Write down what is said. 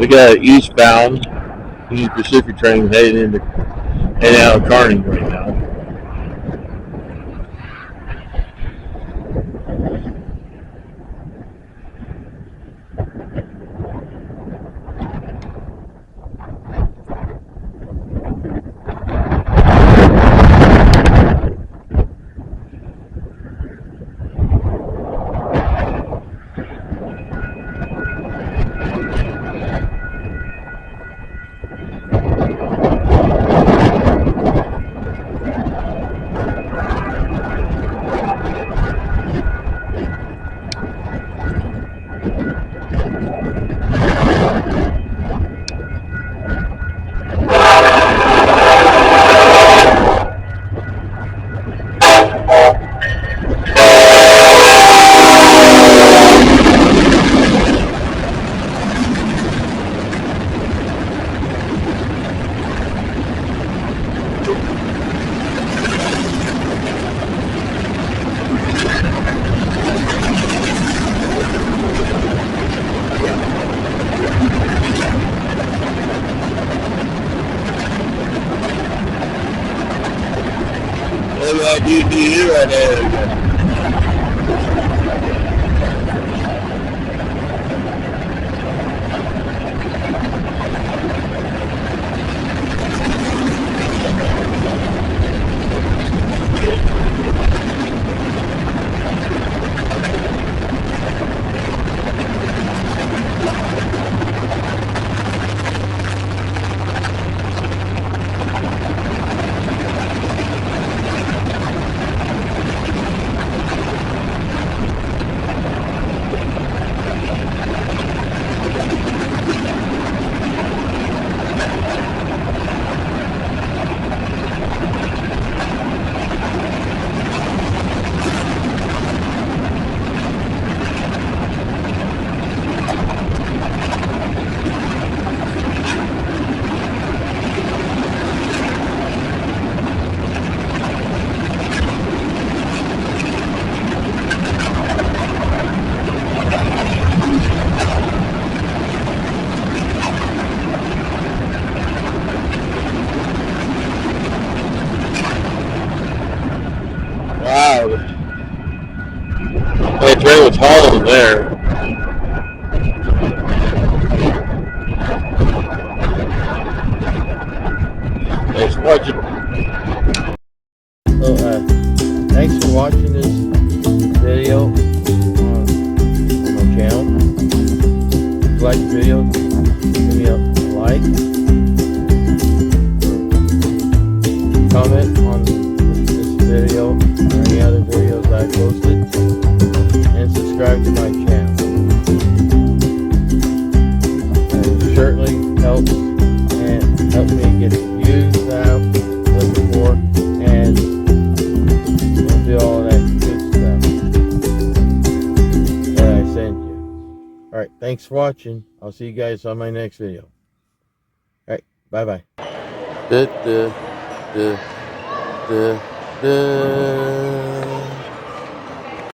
got eastbound Union Pacific train heading out of Kearney right now. Look at you do right there. Wow, that train was hauling there. Thanks for watching. So, thanks for watching this video on my channel. If you like the video, give me a like, comment on this video or any other videos I posted, and subscribe to my channel. It certainly helps me get the views that I'm looking for, and do all that good stuff that I sent you. Alright, thanks for watching. I'll see you guys on my next video. Alright, bye bye.